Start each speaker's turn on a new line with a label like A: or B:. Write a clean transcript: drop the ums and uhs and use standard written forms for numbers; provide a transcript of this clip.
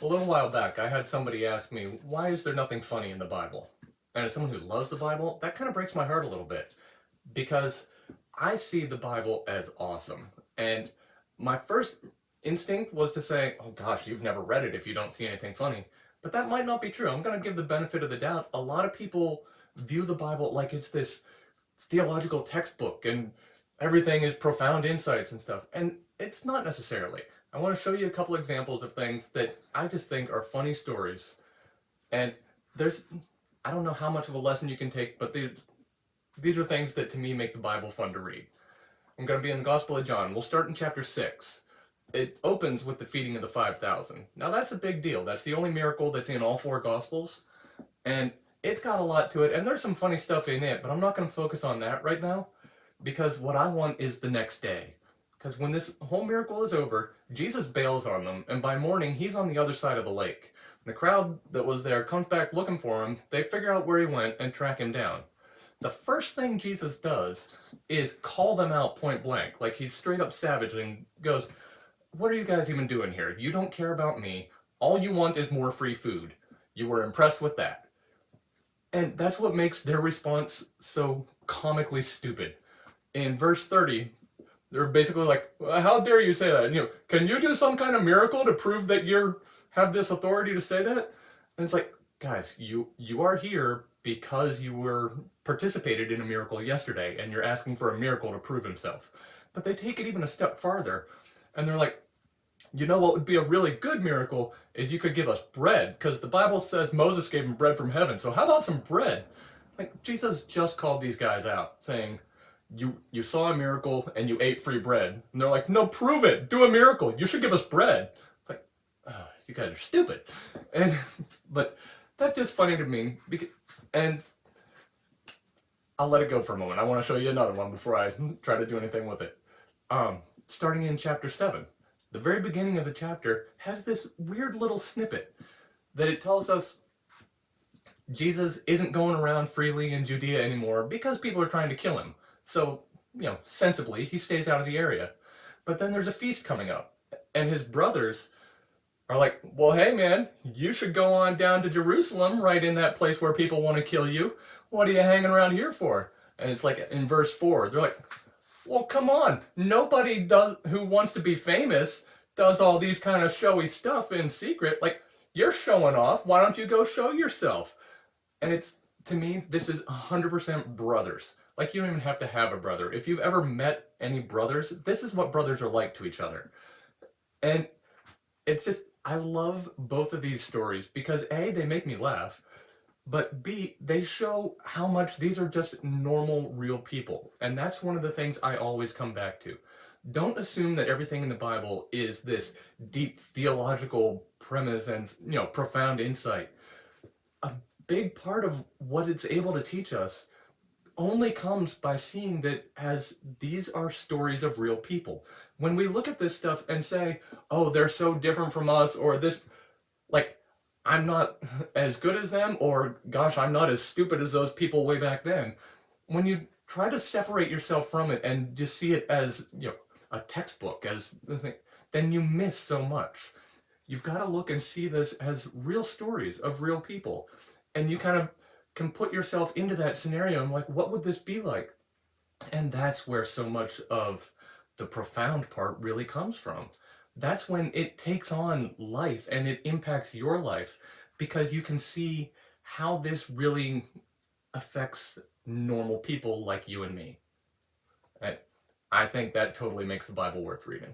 A: A little while back, I had somebody ask me, why is there nothing funny in the Bible? And as someone who loves the Bible, that kind of breaks my heart a little bit because I see the Bible as awesome. And my first instinct was to say, oh gosh, you've never read it if you don't see anything funny. But that might not be true. I'm going to give the benefit of the doubt. A lot of people view the Bible like it's this theological textbook and everything is profound insights and stuff. And it's not necessarily. I want to show you a couple examples of things that I just think are funny stories. And there's, I don't know how much of a lesson you can take, but these are things that to me make the Bible fun to read. I'm going to be in the Gospel of John. We'll start in chapter 6. It opens with the feeding of the 5,000. Now that's a big deal. That's the only miracle that's in all four Gospels. And it's got a lot to it, and there's some funny stuff in it, but I'm not going to focus on that right now because what I want is the next day. Because when this whole miracle is over, Jesus bails on them, and by morning, he's on the other side of the lake. The crowd that was there comes back looking for him. They figure out where he went and track him down. The first thing Jesus does is call them out point blank. Like he's straight up savage and goes, what are you guys even doing here? You don't care about me. All you want is more free food. You were impressed with that. And that's what makes their response so comically stupid. In verse 30, they're basically like, how dare you say that? And, can you do some kind of miracle to prove that you have this authority to say that? And it's like, guys, you are here because you were participated in a miracle yesterday and you're asking for a miracle to prove himself. But they take it even a step farther and they're like, what would be a really good miracle is you could give us bread, because the Bible says Moses gave him bread from heaven. So how about some bread? Like Jesus just called these guys out, saying, you saw a miracle and you ate free bread. And they're like, no, prove it. Do a miracle. You should give us bread. It's like, oh, you guys are stupid. And but that's just funny to me. And I'll let it go for a moment. I want to show you another one before I try to do anything with it. Starting in chapter 7. The very beginning of the chapter has this weird little snippet that it tells us Jesus isn't going around freely in Judea anymore because people are trying to kill him. So, sensibly, he stays out of the area. But then there's a feast coming up, and his brothers are like, well, hey man, you should go on down to Jerusalem, right in that place where people want to kill you. What are you hanging around here for? And it's like in verse 4, they're like, well, come on. Nobody who wants to be famous does all these kind of showy stuff in secret. Like, you're showing off. Why don't you go show yourself? And it's, to me, this is 100% brothers. Like, you don't even have to have a brother. If you've ever met any brothers, this is what brothers are like to each other. And it's just, I love both of these stories because A, they make me laugh, but B, they show how much these are just normal, real people. And that's one of the things I always come back to. Don't assume that everything in the Bible is this deep theological premise and, profound insight. A big part of what it's able to teach us only comes by seeing that as these are stories of real people. When we look at this stuff and say, oh, they're so different from us, or this, like, I'm not as good as them, or gosh, I'm not as stupid as those people way back then. When you try to separate yourself from it and just see it as, a textbook, as the thing, then you miss so much. You've got to look and see this as real stories of real people. And you kind of can put yourself into that scenario and like, what would this be like? And that's where so much of the profound part really comes from. That's when it takes on life and it impacts your life because you can see how this really affects normal people like you and me. I think that totally makes the Bible worth reading.